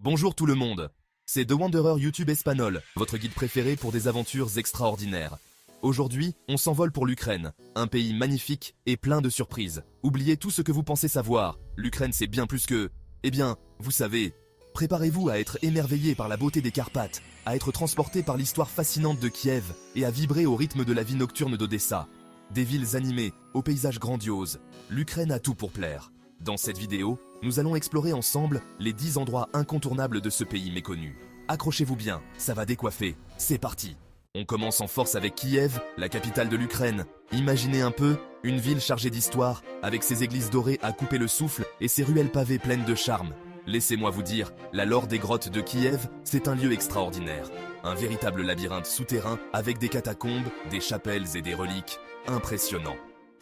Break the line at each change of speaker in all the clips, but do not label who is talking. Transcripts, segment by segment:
Bonjour tout le monde, c'est The Wanderer YouTube Espagnol, votre guide préféré pour des aventures extraordinaires. Aujourd'hui, on s'envole pour l'Ukraine, un pays magnifique et plein de surprises. Oubliez tout ce que vous pensez savoir, l'Ukraine c'est bien plus que... Eh bien, vous savez, préparez-vous à être émerveillé par la beauté des Carpates, à être transporté par l'histoire fascinante de Kiev et à vibrer au rythme de la vie nocturne d'Odessa. Des villes animées, aux paysages grandioses, l'Ukraine a tout pour plaire. Dans cette vidéo, nous allons explorer ensemble les 10 endroits incontournables de ce pays méconnu. Accrochez-vous bien, ça va décoiffer, c'est parti. On commence en force avec Kiev, la capitale de l'Ukraine. Imaginez un peu, une ville chargée d'histoire, avec ses églises dorées à couper le souffle et ses ruelles pavées pleines de charme. Laissez-moi vous dire, la lore des grottes de Kiev, c'est un lieu extraordinaire. Un véritable labyrinthe souterrain avec des catacombes, des chapelles et des reliques. Impressionnant.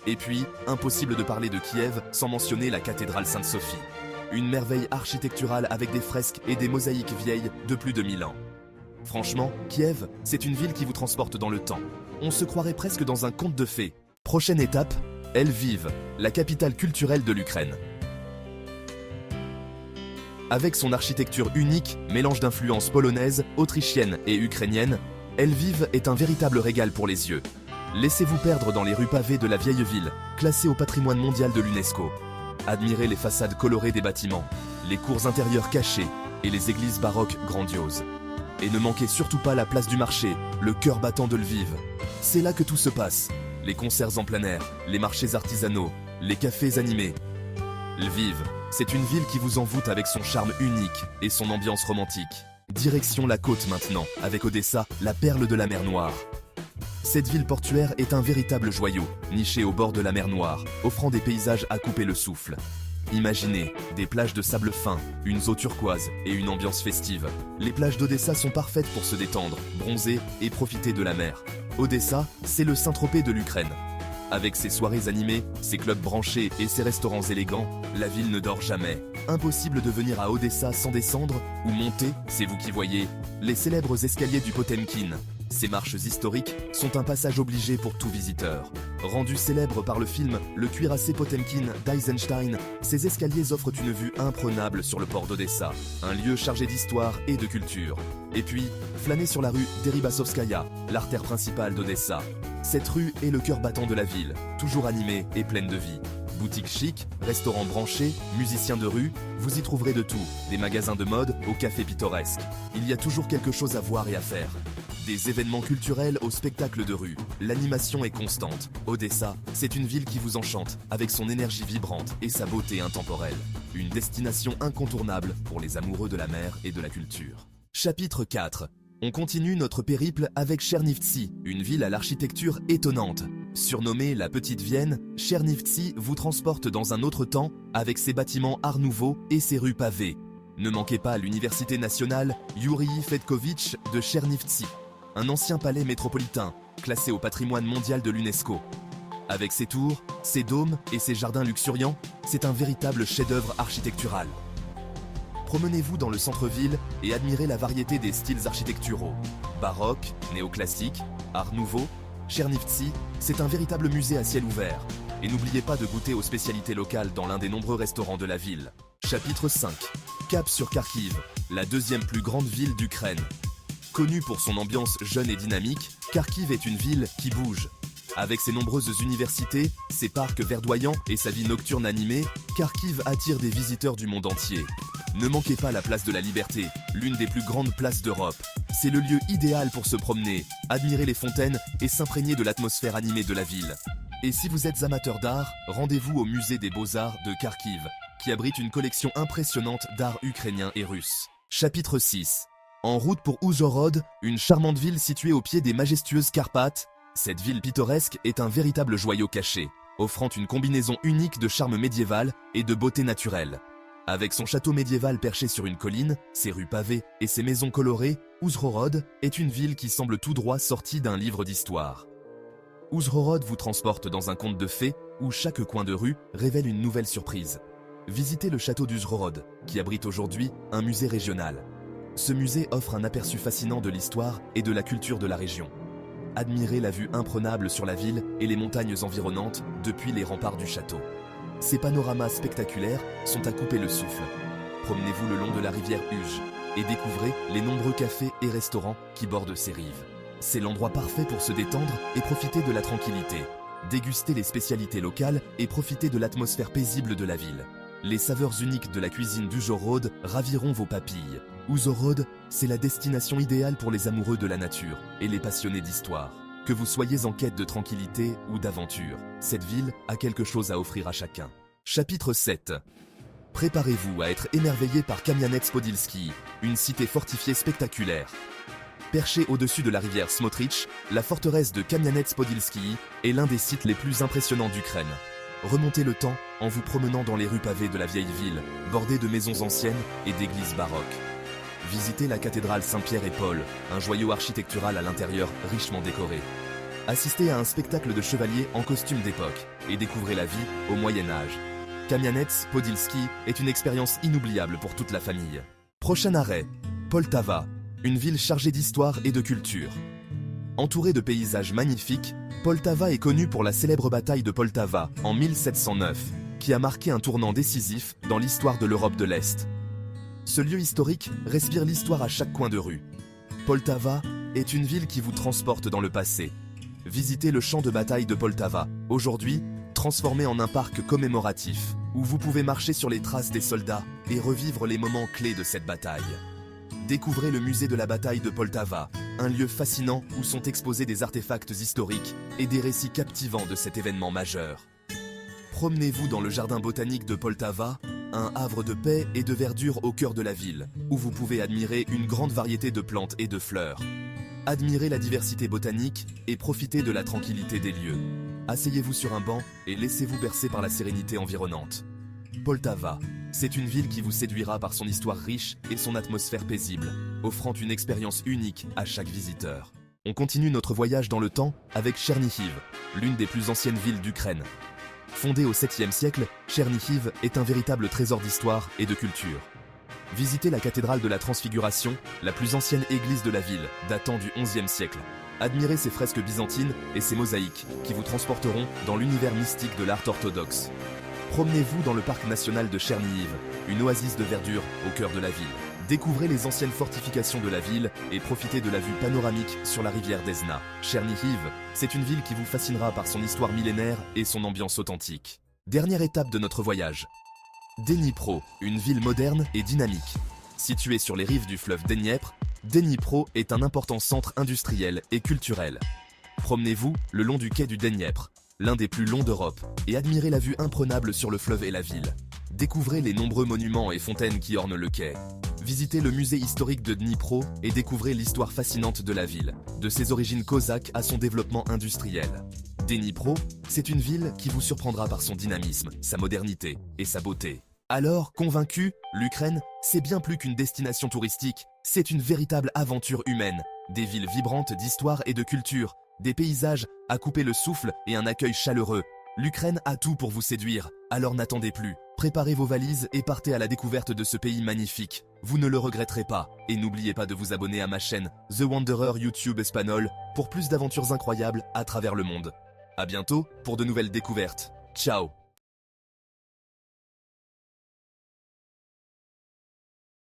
Et puis, impossible de parler de Kiev sans mentionner la cathédrale Sainte-Sophie. Une merveille architecturale avec des fresques et des mosaïques vieilles de plus de 1000 ans. Franchement, Kiev, c'est une ville qui vous transporte dans le temps. On se croirait presque dans un conte de fées. Prochaine étape, Lviv, la capitale culturelle de l'Ukraine. Avec son architecture unique, mélange d'influences polonaises, autrichiennes et ukrainiennes, Lviv est un véritable régal pour les yeux. Laissez-vous perdre dans les rues pavées de la vieille ville, classée au patrimoine mondial de l'UNESCO. Admirez les façades colorées des bâtiments, les cours intérieures cachées et les églises baroques grandioses. Et ne manquez surtout pas la place du marché, le cœur battant de Lviv. C'est là que tout se passe. Les concerts en plein air, les marchés artisanaux, les cafés animés. Lviv, c'est une ville qui vous envoûte avec son charme unique et son ambiance romantique. Direction la côte maintenant, avec Odessa, la perle de la mer Noire. Cette ville portuaire est un véritable joyau, niché au bord de la mer Noire, offrant des paysages à couper le souffle. Imaginez, des plages de sable fin, une eau turquoise et une ambiance festive. Les plages d'Odessa sont parfaites pour se détendre, bronzer et profiter de la mer. Odessa, c'est le Saint-Tropez de l'Ukraine. Avec ses soirées animées, ses clubs branchés et ses restaurants élégants, la ville ne dort jamais. Impossible de venir à Odessa sans descendre ou monter, c'est vous qui voyez, les célèbres escaliers du Potemkin. Ces marches historiques sont un passage obligé pour tout visiteur. Rendus célèbres par le film Le cuirassé Potemkin d'Eisenstein, ces escaliers offrent une vue imprenable sur le port d'Odessa, un lieu chargé d'histoire et de culture. Et puis, flânez sur la rue Deribasovskaya, l'artère principale d'Odessa. Cette rue est le cœur battant de la ville, toujours animée et pleine de vie. Boutiques chics, restaurants branchés, musiciens de rue, vous y trouverez de tout, des magasins de mode aux cafés pittoresques. Il y a toujours quelque chose à voir et à faire. Des événements culturels aux spectacles de rue, l'animation est constante. Odessa, c'est une ville qui vous enchante, avec son énergie vibrante et sa beauté intemporelle. Une destination incontournable pour les amoureux de la mer et de la culture. Chapitre 4. On continue notre périple avec Chernivtsi, une ville à l'architecture étonnante. Surnommée la Petite Vienne, Chernivtsi vous transporte dans un autre temps avec ses bâtiments Art Nouveau et ses rues pavées. Ne manquez pas l'université nationale Yuri Fedkovitch de Chernivtsi, un ancien palais métropolitain classé au patrimoine mondial de l'UNESCO. Avec ses tours, ses dômes et ses jardins luxuriants, c'est un véritable chef-d'œuvre architectural. Promenez-vous dans le centre-ville et admirez la variété des styles architecturaux. Baroque, néoclassique, art nouveau, Chernivtsi, c'est un véritable musée à ciel ouvert. Et n'oubliez pas de goûter aux spécialités locales dans l'un des nombreux restaurants de la ville. Chapitre 5. Cap sur Kharkiv, la deuxième plus grande ville d'Ukraine. Connue pour son ambiance jeune et dynamique, Kharkiv est une ville qui bouge. Avec ses nombreuses universités, ses parcs verdoyants et sa vie nocturne animée, Kharkiv attire des visiteurs du monde entier. Ne manquez pas la place de la Liberté, l'une des plus grandes places d'Europe. C'est le lieu idéal pour se promener, admirer les fontaines et s'imprégner de l'atmosphère animée de la ville. Et si vous êtes amateur d'art, rendez-vous au musée des Beaux-Arts de Kharkiv, qui abrite une collection impressionnante d'art ukrainien et russe. Chapitre 6. En route pour Oujhorod, une charmante ville située au pied des majestueuses Carpates, cette ville pittoresque est un véritable joyau caché, offrant une combinaison unique de charme médiéval et de beauté naturelle. Avec son château médiéval perché sur une colline, ses rues pavées et ses maisons colorées, Oujhorod est une ville qui semble tout droit sortie d'un livre d'histoire. Oujhorod vous transporte dans un conte de fées où chaque coin de rue révèle une nouvelle surprise. Visitez le château d'Oujhorod, qui abrite aujourd'hui un musée régional. Ce musée offre un aperçu fascinant de l'histoire et de la culture de la région. Admirez la vue imprenable sur la ville et les montagnes environnantes depuis les remparts du château. Ces panoramas spectaculaires sont à couper le souffle. promenez-vous le long de la rivière Uge et découvrez les nombreux cafés et restaurants qui bordent ses rives. C'est l'endroit parfait pour se détendre et profiter de la tranquillité. Dégustez les spécialités locales et profitez de l'atmosphère paisible de la ville. Les saveurs uniques de la cuisine d'Uzhhorod raviront vos papilles. Uzhhorod, c'est la destination idéale pour les amoureux de la nature et les passionnés d'histoire. Que vous soyez en quête de tranquillité ou d'aventure, cette ville a quelque chose à offrir à chacun. Chapitre 7. Préparez-vous à être émerveillé par Kamianets-Podilski, une cité fortifiée spectaculaire. Perchée au-dessus de la rivière Smotrich, la forteresse de Kamianets-Podilski est l'un des sites les plus impressionnants d'Ukraine. Remontez le temps en vous promenant dans les rues pavées de la vieille ville, bordées de maisons anciennes et d'églises baroques. Visitez la cathédrale Saint-Pierre et Paul, un joyau architectural à l'intérieur richement décoré. Assistez à un spectacle de chevaliers en costume d'époque et découvrez la vie au Moyen-Âge. Kamianets-Podilski est une expérience inoubliable pour toute la famille. Prochain arrêt, Poltava, une ville chargée d'histoire et de culture. Entourée de paysages magnifiques, Poltava est connue pour la célèbre bataille de Poltava en 1709, qui a marqué un tournant décisif dans l'histoire de l'Europe de l'Est. Ce lieu historique respire l'histoire à chaque coin de rue. Poltava est une ville qui vous transporte dans le passé. Visitez le champ de bataille de Poltava, aujourd'hui transformé en un parc commémoratif, où vous pouvez marcher sur les traces des soldats et revivre les moments clés de cette bataille. Découvrez le musée de la bataille de Poltava, un lieu fascinant où sont exposés des artefacts historiques et des récits captivants de cet événement majeur. Promenez-vous dans le jardin botanique de Poltava, un havre de paix et de verdure au cœur de la ville, où vous pouvez admirer une grande variété de plantes et de fleurs. Admirez la diversité botanique et profitez de la tranquillité des lieux. Asseyez-vous sur un banc et laissez-vous bercer par la sérénité environnante. Poltava, c'est une ville qui vous séduira par son histoire riche et son atmosphère paisible, offrant une expérience unique à chaque visiteur. On continue notre voyage dans le temps avec Chernihiv, l'une des plus anciennes villes d'Ukraine. Fondée au 7e siècle, Chernihiv est un véritable trésor d'histoire et de culture. Visitez la cathédrale de la Transfiguration, la plus ancienne église de la ville, datant du 11e siècle. Admirez ses fresques byzantines et ses mosaïques qui vous transporteront dans l'univers mystique de l'art orthodoxe. Promenez-vous dans le parc national de Chernihiv, une oasis de verdure au cœur de la ville. Découvrez les anciennes fortifications de la ville et profitez de la vue panoramique sur la rivière Desna. Chernihiv, c'est une ville qui vous fascinera par son histoire millénaire et son ambiance authentique. Dernière étape de notre voyage. Dnipro, une ville moderne et dynamique. Située sur les rives du fleuve Dniepr, Dnipro est un important centre industriel et culturel. Promenez-vous le long du quai du Dniepr, l'un des plus longs d'Europe, et admirez la vue imprenable sur le fleuve et la ville. Découvrez les nombreux monuments et fontaines qui ornent le quai. Visitez le musée historique de Dnipro et découvrez l'histoire fascinante de la ville, de ses origines cosaques à son développement industriel. Dnipro, c'est une ville qui vous surprendra par son dynamisme, sa modernité et sa beauté. Alors, convaincu, l'Ukraine, c'est bien plus qu'une destination touristique, c'est une véritable aventure humaine. Des villes vibrantes d'histoire et de culture, des paysages à couper le souffle et un accueil chaleureux. L'Ukraine a tout pour vous séduire, alors n'attendez plus. Préparez vos valises et partez à la découverte de ce pays magnifique. Vous ne le regretterez pas. Et n'oubliez pas de vous abonner à ma chaîne The Wanderer YouTube Espagnol pour plus d'aventures incroyables à travers le monde. À bientôt pour de nouvelles découvertes. Ciao!